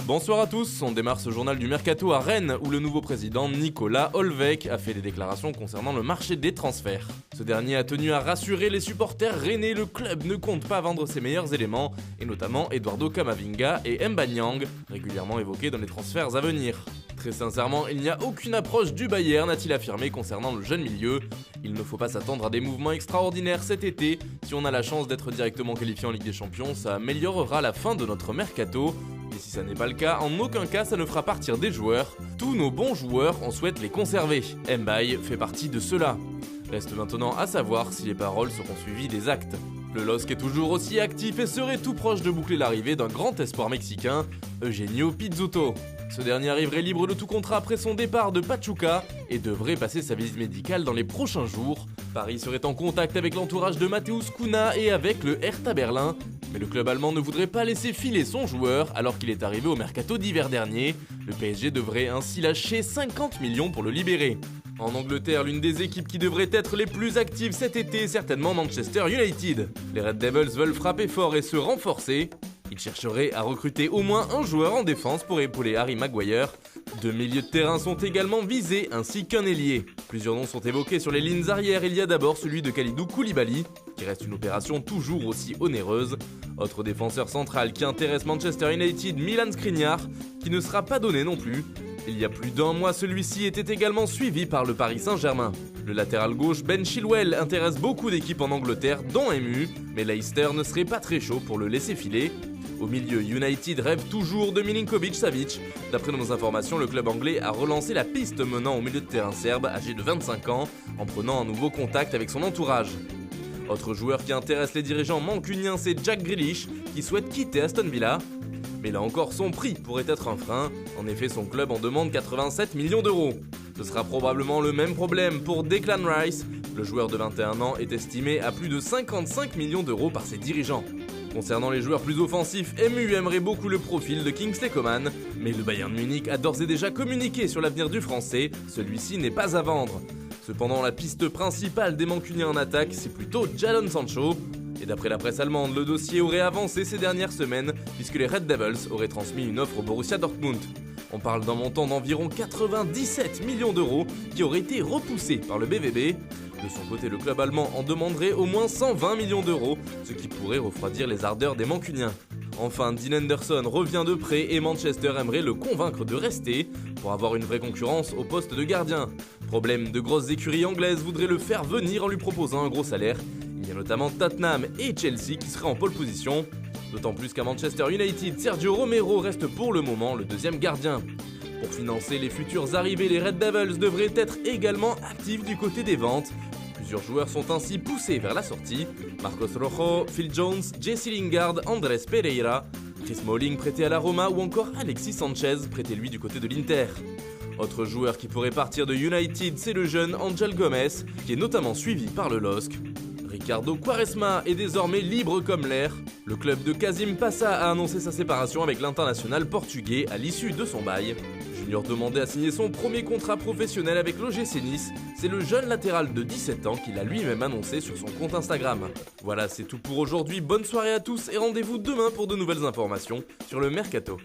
Bonsoir à tous, on démarre ce journal du Mercato à Rennes où le nouveau président Nicolas Olvec a fait des déclarations concernant le marché des transferts. Ce dernier a tenu à rassurer les supporters rennais, le club ne compte pas vendre ses meilleurs éléments, et notamment Eduardo Camavinga et M'Ba Niang, régulièrement évoqués dans les transferts à venir. Très sincèrement, il n'y a aucune approche du Bayern, a-t-il affirmé concernant le jeune milieu. Il ne faut pas s'attendre à des mouvements extraordinaires cet été. Si on a la chance d'être directement qualifié en Ligue des Champions, ça améliorera la fin de notre mercato. Et si ça n'est pas le cas, en aucun cas ça ne fera partir des joueurs. Tous nos bons joueurs, on souhaite les conserver. Mbaye fait partie de cela. Reste maintenant à savoir si les paroles seront suivies des actes. Le LOSC est toujours aussi actif et serait tout proche de boucler l'arrivée d'un grand espoir mexicain, Eugenio Pizzuto. Ce dernier arriverait libre de tout contrat après son départ de Pachuca et devrait passer sa visite médicale dans les prochains jours. Paris serait en contact avec l'entourage de Mateusz Cunha et avec le Hertha Berlin, mais le club allemand ne voudrait pas laisser filer son joueur alors qu'il est arrivé au mercato d'hiver dernier. Le PSG devrait ainsi lâcher 50 millions pour le libérer. En Angleterre, l'une des équipes qui devrait être les plus actives cet été est certainement Manchester United. Les Red Devils veulent frapper fort et se renforcer. Ils chercheraient à recruter au moins un joueur en défense pour épauler Harry Maguire. 2 milieux de terrain sont également visés, ainsi qu'un ailier. Plusieurs noms sont évoqués sur les lignes arrières, il y a d'abord celui de Kalidou Koulibaly, qui reste une opération toujours aussi onéreuse. Autre défenseur central qui intéresse Manchester United, Milan Skriniar, qui ne sera pas donné non plus. Il y a plus d'un mois, celui-ci était également suivi par le Paris Saint-Germain. Le latéral gauche Ben Chilwell intéresse beaucoup d'équipes en Angleterre, dont MU, mais Leicester ne serait pas très chaud pour le laisser filer. Au milieu, United rêve toujours de Milinkovic-Savic. D'après nos informations, le club anglais a relancé la piste menant au milieu de terrain serbe, âgé de 25 ans, en prenant un nouveau contact avec son entourage. Autre joueur qui intéresse les dirigeants mancuniens, c'est Jack Grealish, qui souhaite quitter Aston Villa. Mais là encore, son prix pourrait être un frein. En effet, son club en demande 87 millions d'euros. Ce sera probablement le même problème pour Declan Rice. Le joueur de 21 ans est estimé à plus de 55 millions d'euros par ses dirigeants. Concernant les joueurs plus offensifs, MU aimerait beaucoup le profil de Kingsley Coman, mais le Bayern Munich a d'ores et déjà communiqué sur l'avenir du français, celui-ci n'est pas à vendre. Cependant, la piste principale des Mancuniens en attaque, c'est plutôt Jadon Sancho. Et d'après la presse allemande, le dossier aurait avancé ces dernières semaines, puisque les Red Devils auraient transmis une offre au Borussia Dortmund. On parle d'un montant d'environ 97 millions d'euros qui aurait été repoussé par le BVB. De son côté, le club allemand en demanderait au moins 120 millions d'euros, ce qui pourrait refroidir les ardeurs des Mancuniens. Enfin, Dean Henderson revient de près et Manchester aimerait le convaincre de rester pour avoir une vraie concurrence au poste de gardien. Problème, de grosses écuries anglaises voudraient le faire venir en lui proposant un gros salaire. Il y a notamment Tottenham et Chelsea qui seraient en pole position. D'autant plus qu'à Manchester United, Sergio Romero reste pour le moment le deuxième gardien. Pour financer les futures arrivées, les Red Devils devraient être également actifs du côté des ventes. Plusieurs joueurs sont ainsi poussés vers la sortie. Marcos Rojo, Phil Jones, Jesse Lingard, Andrés Pereira, Chris Smalling prêté à la Roma ou encore Alexis Sanchez prêté lui du côté de l'Inter. Autre joueur qui pourrait partir de United, c'est le jeune Angel Gomez, qui est notamment suivi par le LOSC. Ricardo Quaresma est désormais libre comme l'air. Le club de Kazim Passa a annoncé sa séparation avec l'international portugais à l'issue de son bail. Junior demandait à signer son premier contrat professionnel avec l'OGC Nice. C'est le jeune latéral de 17 ans qui l'a lui-même annoncé sur son compte Instagram. Voilà, c'est tout pour aujourd'hui. Bonne soirée à tous et rendez-vous demain pour de nouvelles informations sur le Mercato.